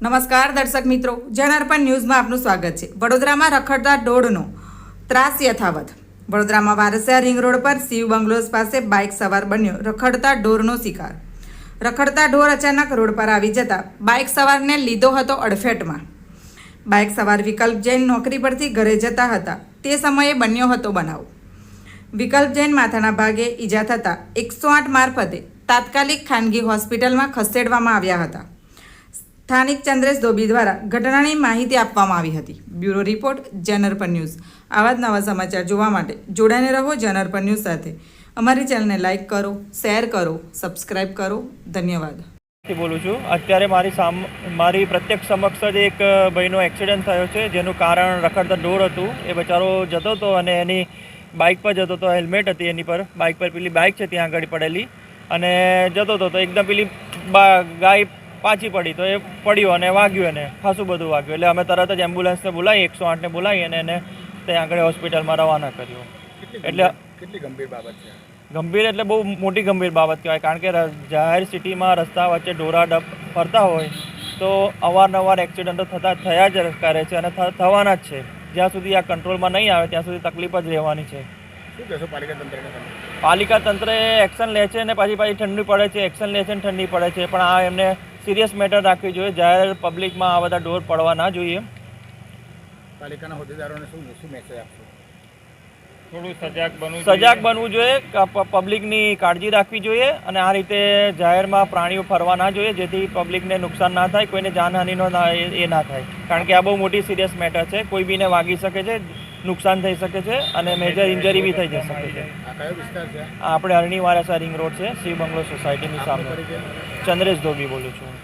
નમસ્કાર દર્શક મિત્રો, જનઅર્પણ ન્યૂઝમાં આપનું સ્વાગત છે। વડોદરામાં રખડતા ઢોરનો ત્રાસ યથાવત। વડોદરામાં વારસિયા રિંગ રોડ પર શિવ બંગલોઝ પાસે બાઇક સવાર બન્યો રખડતા ઢોરનો શિકાર। રખડતા ઢોર અચાનક રોડ પર આવી જતા બાઇક સવારને લીધો હતો અડફેટમાં। બાઇક સવાર વિકલ્પ જૈન નોકરી પરથી ઘરે જતા હતા તે સમયે બન્યો હતો બનાવ। વિકલ્પ જૈન માથાના ભાગે ઈજા થતાં 108 મારફતે તાત્કાલિક ખાનગી હોસ્પિટલમાં ખસેડવામાં આવ્યા હતા। સ્થાનિક ચંદ્રેશ ધોબી દ્વારા ઘટનાની માહિતી આપવામાં આવી હતી। Bureau report, Janarpan news. આવા જ નવા સમાચાર જોવા માટે જોડાઈને રહો જનઅર્પણ ન્યૂઝ સાથે। અમારી ચેનલને લાઇક કરો, શેર કરો, સબસ્ક્રાઇબ કરો। ધન્યવાદ। બોલું છું। અત્યારે મારી પ્રત્યક્ષ સમક્ષ જ એક ભાઈનો એક્સિડન્ટ થયો છે, જેનું કારણ રખડતા ઢોર હતું। એ બચારો જતો હતો અને એની બાઇક પર જતો હતો, હેલ્મેટ હતી એની પર, બાઇક પર પેલી બાઇક છે ત્યાં આગળ પડેલી, અને જતો હતો તો એકદમ પેલી ગાય પાછી પડી તો એ પડ્યો અને વાગ્યું, એને ખાસું બધું વાગ્યું। એટલે અમે તરત જ એમ્બ્યુલન્સને બોલાવી, 108ને બોલાવી અને એને ત્યાં આગળ હોસ્પિટલમાં રવાના કર્યો। એટલે કેટલી ગંભીર બાબત છે? ગંભીર એટલે બહુ મોટી ગંભીર બાબત કહેવાય, કારણ કે જાહેર સિટીમાં રસ્તા વચ્ચે ઢોરા ફરતા હોય તો અવારનવાર એક્સિડન્ટો થયા જ કરે છે અને થવાના જ છે। જ્યાં સુધી આ કંટ્રોલમાં નહીં આવે ત્યાં સુધી તકલીફ જ રહેવાની છે। શું કહેશો પાલિકા તંત્રને? પાલિકા તંત્રે એક્શન લે છે અને પાછી ઠંડી પડે છે, એક્શન લે છે અને ઠંડી પડે છે, પણ આ એમને સિરિયસ મેટર રાખવી જોઈએ। જાહેર પબ્લિકમાં આ બધા ઢોર પડવા ના જોઈએ। પાલિકાના હોદ્દેદારોને શું મેસેજ આપશો? થોડું સજાગ બનવું જોઈએ, પબ્લિકની કાળજી રાખવી જોઈએ અને આ રીતે જાહેરમાં પ્રાણીઓ ફરવા ના જોઈએ, જેથી પબ્લિકને નુકસાન ના થાય, કોઈને જાનહાનિનો એ ના થાય, કારણ કે આ બહુ મોટી સિરિયસ મેટર છે। કોઈ બીને વાગી શકે છે, નુકસાન થઈ શકે છે અને મેજર ઇન્જરી બી થઈ શકે છે। આ કયો વિસ્તાર છે? આપણે અરણી વારસિયા રિંગ રોડ છે, શિવ બંગલો સોસાયટીની સામે। ચંદ્રેશ ધોબી બોલું છું।